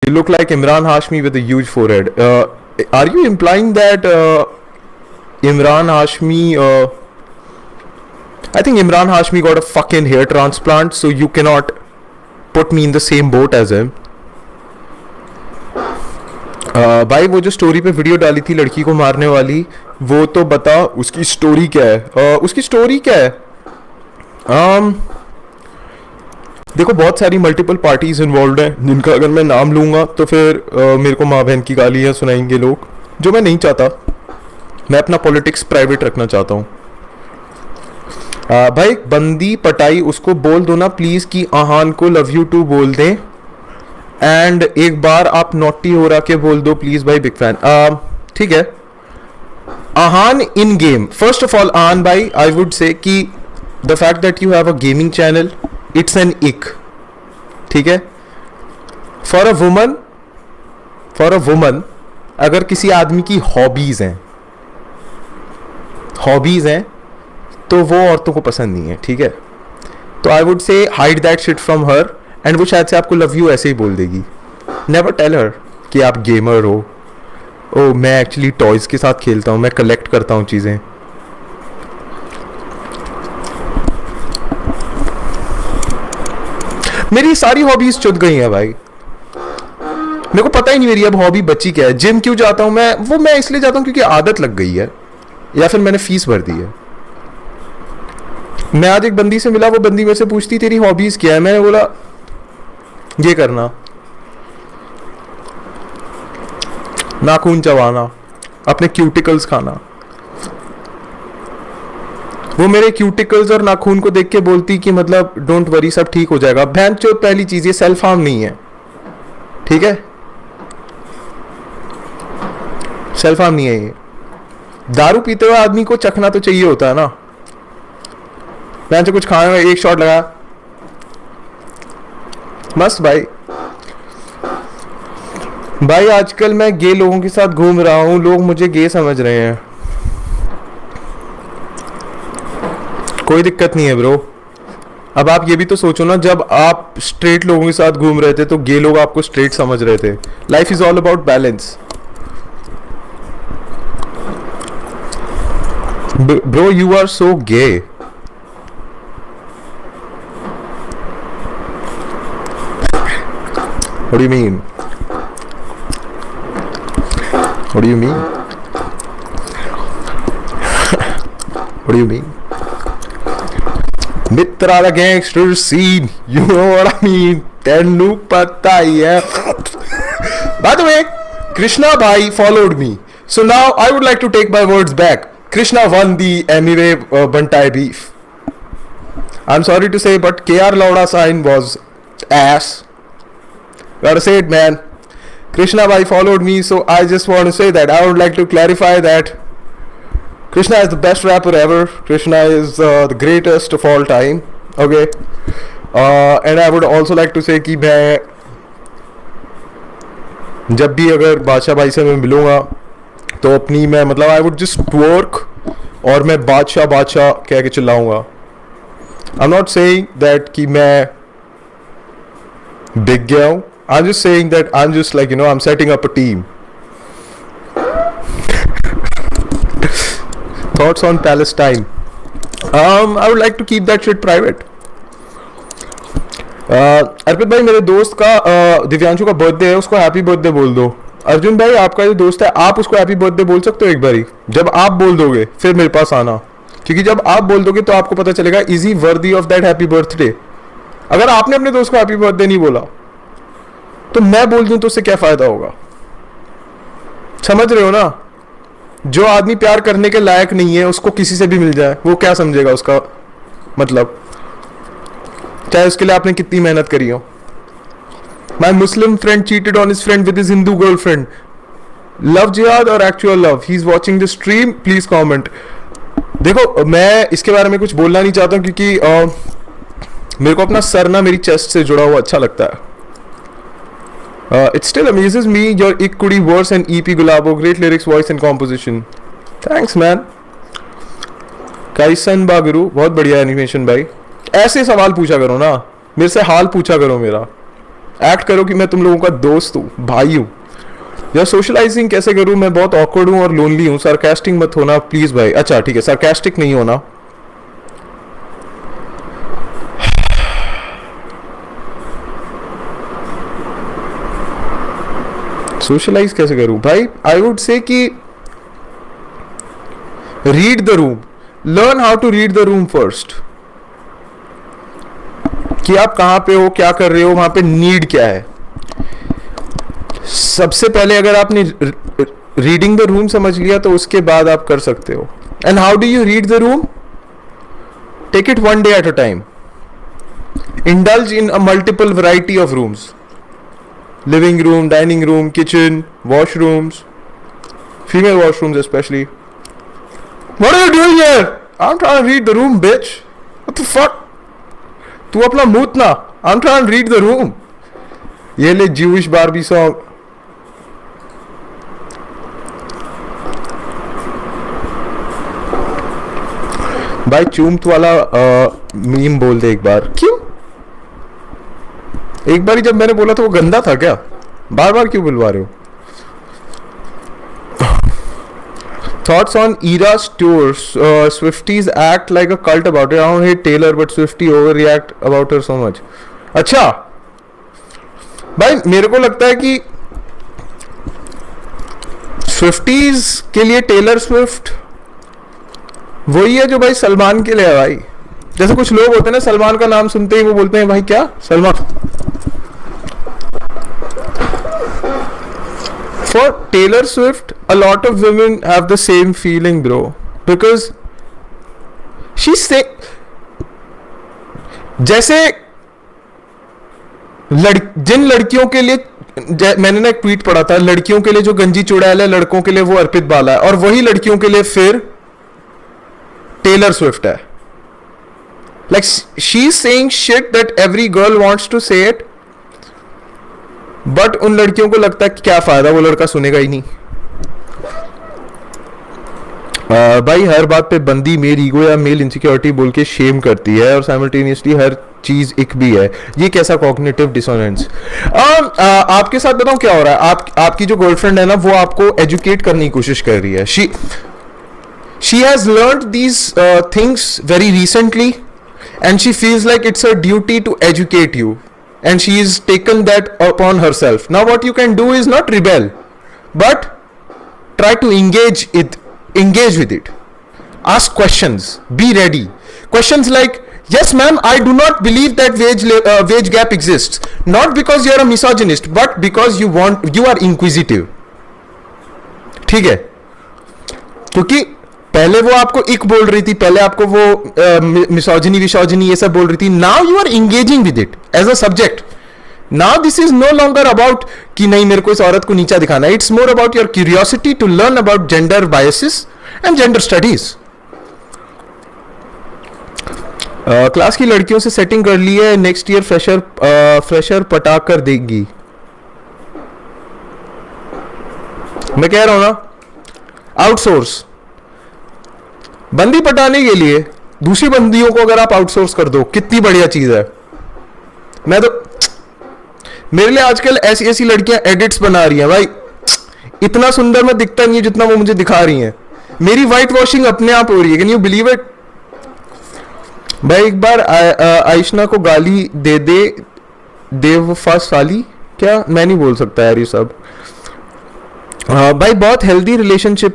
You look like Imran Hashmi with a huge forehead. Are you implying that Imran Hashmi? I think Imran Hashmi got a fucking hair transplant, so you cannot put me in the same boat as him. भाई वो जो story पे video डाली थी लड़की को मारने वाली, वो तो बता उसकी स्टोरी क्या है? उसकी स्टोरी क्या है? देखो बहुत सारी मल्टीपल पार्टीज इन्वॉल्व हैं जिनका अगर मैं नाम लूँगा तो फिर मेरे को माँ बहन की गालियाँ सुनाएंगे लोग, जो मैं नहीं चाहता। मैं अपना पॉलिटिक्स प्राइवेट रखना चाहता हूँ। भाई बंदी पटाई उसको बोल दो ना प्लीज़ कि आहान को लव यू टू बोल दें, एंड एक बार आप नॉटी हो रहा के बोल दो प्लीज़ भाई, बिग फैन। ठीक है Aahan in game, first of all Aahan भाई आई वुड से कि the fact that you have a gaming channel it's an इक, ठीक है। फॉर अ वुमन अगर किसी आदमी की हॉबीज हैं तो वो औरतों को पसंद नहीं है, ठीक है। तो आई वुड से hide that shit from her, and वो शायद से आपको लव यू ऐसे ही बोल देगी। नेवर टेल हर कि आप गेमर हो। ओ मैं एक्चुअली टॉयज के साथ खेलता हूँ, मैं कलेक्ट करता हूँ चीज़ें। मेरी सारी हॉबीज चुद गई हैं भाई, मेरे को पता ही नहीं मेरी अब हॉबी बची क्या है। जिम क्यों जाता हूँ मैं इसलिए जाता हूँ क्योंकि आदत लग गई है, या फिर मैंने फीस भर दी है। मैं आज एक बंदी से मिला, वो बंदी मेरे से पूछती तेरी हॉबीज क्या है, मैंने बोला ये करना, नाखून चबाना, अपने क्यूटिकल्स खाना। वो मेरे क्यूटिकल्स और नाखून को देख के बोलती कि मतलब डोंट वरी सब ठीक हो जाएगा। बहन चो पहली चीज ये सेल्फ हार्म नहीं है, ठीक है, सेल्फ हार्म नहीं है ये। दारू पीते हुए आदमी को चखना तो चाहिए होता है ना। बहन से कुछ खाने में एक शॉट लगा, मस्त भाई। भाई आजकल मैं गे लोगों के साथ घूम रहा हूं, लोग मुझे गे समझ रहे हैं। कोई दिक्कत नहीं है ब्रो। अब आप ये भी तो सोचो ना, जब आप स्ट्रेट लोगों के साथ घूम रहे थे तो गे लोग आपको स्ट्रेट समझ रहे थे। Life is all about balance bro. You are so gay. What do you mean? What do you mean? What do you mean? Mitra the gangster scene, you know what I mean? Tenu pata hi hai. By the way, Krishna bhai followed me, so now I would like to take my words back. Krishna won the anime Bantai beef. I'm sorry to say, but KR Lauda sign was ass. Gotta say it, man. Krishna bhai followed me, so I just want to say that. I would like to clarify that Krishna is the best rapper ever. Krishna is the greatest of all time. Okay. And I would also like to say कि मैं जब भी अगर बादशाह भाई से मैं मिलूँगा तो अपनी मैं मतलब I would just work और मैं बादशाह कह के चिल्लाऊँगा। I'm not saying that कि मैं बिक गया हूँ। I'm just saying that I'm just like, you know, I'm setting up a team. Thoughts on Palestine? I would like to keep that shit private. अर्पित भाई मेरे दोस्त का दिव्यांशु का बर्थडे है, उसको हैप्पी बर्थडे बोल दो। अर्जुन भाई आपका जो दोस्त है आप उसको हैप्पी बर्थडे बोल सकते हो एक बारी। जब आप बोल दोगे फिर मेरे पास आना, क्योंकि जब आप बोल दोगे तो आपको पता चलेगा is he worthy of that happy birthday. अगर आपने अपने दोस्त को हैप्पी बर्थडे नहीं बोला तो मैं बोल दूं तो उससे क्या फायदा होगा? समझ रहे हो ना? जो आदमी प्यार करने के लायक नहीं है उसको किसी से भी मिल जाए, वो क्या समझेगा उसका मतलब, चाहे उसके लिए आपने कितनी मेहनत करी हो। My Muslim friend cheated on his friend with his Hindu girlfriend. Love जिहाद और actual love? He is watching the stream, please comment. देखो मैं इसके बारे में कुछ बोलना नहीं चाहता क्योंकि मेरे को अपना सर ना मेरी चेस्ट से जुड़ा हुआ अच्छा लगता है। It still amazes me your Ik Kudi verse and EP Gulabo, great lyrics, voice and composition. Thanks man. काइसन बागुरु, बहुत बढ़िया एनिमेशन भाई। ऐसे सवाल पूछा करो ना, मेरे से हाल पूछा करो मेरा। एक्ट करो कि मैं तुम लोगों का दोस्त हूँ, भाई हूँ। यार सोशलाइजिंग कैसे करूँ, मैं बहुत ऑकवर्ड हूँ और लोनली हूँ। सार्कास्टिक मत होना प्लीज भाई। अच्छा ठीक है, सार्कास्टिक नहीं होना। सोशलाइज कैसे करूं भाई? आई वुड से कि read the room, learn how to read the room first, कि आप कहां पे हो, क्या कर रहे हो, वहां पे नीड क्या है। सबसे पहले अगर आपने रीडिंग द रूम समझ लिया तो उसके बाद आप कर सकते हो। And how do you read the room? Take it one day at a time. Indulge in a multiple variety of rooms, living room, dining room, kitchen, washrooms, female washrooms especially. What are you doing here? I'm trying to read the room, bitch. What the fuck? तू अपना मूत ना, I'm trying to read the room. ये ले Jewish Barbie song. भाई चूमत वाला meme बोल दे एक बार। क्यों? एक बार जब मैंने बोला था वो गंदा था क्या? बार बार क्यों बुलवा रहे हो? Thoughts on Eras tours. Swifties act like a cult about it. I don't hate Taylor, but Swiftie overreact about her so much. अच्छा भाई, मेरे को लगता है कि Swifties के लिए टेलर स्विफ्ट वही है जो भाई सलमान के लिए है भाई। जैसे कुछ लोग होते हैं ना, सलमान का नाम सुनते ही वो बोलते हैं भाई क्या Salman. For Taylor Swift, a lot of women have the same feeling, bro, because she's saying, जैसे जिन लड़कियों के लिए, मैंने ना एक ट्वीट पढ़ा था, लड़कियों के लिए जो गंजी चुड़ैल है, लड़कों के लिए वो अर्पित बाला है, और वही लड़कियों के लिए फिर टेलर स्विफ्ट है। Like she's saying shit that every girl wants to say it, but उन लड़कियों को लगता है कि क्या फायदा, वो लड़का सुनेगा ही नहीं। भाई हर बात पे बंदी मेल ईगो या मेल इनसिक्योरिटी बोल के शेम करती है और साइमल्टेनियसली हर चीज एक भी है। ये कैसा कॉग्निटिव डिसोनेंस? आपके साथ बताऊं क्या हो रहा है। आपकी जो गर्लफ्रेंड है ना, वो आपको एजुकेट करने की कोशिश कर रही है। She has learned these things very recently and she feels like it's her duty to educate you, and she is taken that upon herself. Now what you can do is not rebel, but try to engage with it. Ask questions, be ready. Questions like, yes ma'am, I do not believe that wage gap exists, not because you are a misogynist, but because you are inquisitive. ठीक है? क्योंकि पहले वो आपको इक बोल रही थी, पहले आपको वो मिसोजिनी ये सब बोल रही थी। Now you are engaging with it as a subject. Now this is no longer about कि नहीं मेरे को इस औरत को नीचा दिखाना। It's more about your curiosity to learn about gender biases and gender studies. Class की लड़कियों से सेटिंग कर ली है, नेक्स्ट ईयर फ्रेशर पटा कर देगी। मैं कह रहा हूं ना, आउटसोर्स। बंदी पटाने के लिए दूसरी बंदियों को अगर आप आउटसोर्स कर दो, कितनी बढ़िया चीज है। मैं तो, मेरे लिए आजकल ऐसी ऐसी लड़कियां एडिट्स बना रही हैं भाई। इतना सुंदर मैं दिखता नहीं है जितना वो मुझे दिखा रही हैं। मेरी वाइट वॉशिंग अपने आप हो रही है। Can you believe it? भाई एक बार आइशना को गाली दे दे देवफा साली, क्या मैं नहीं बोल सकता यार ये सब। भाई बहुत हेल्दी रिलेशनशिप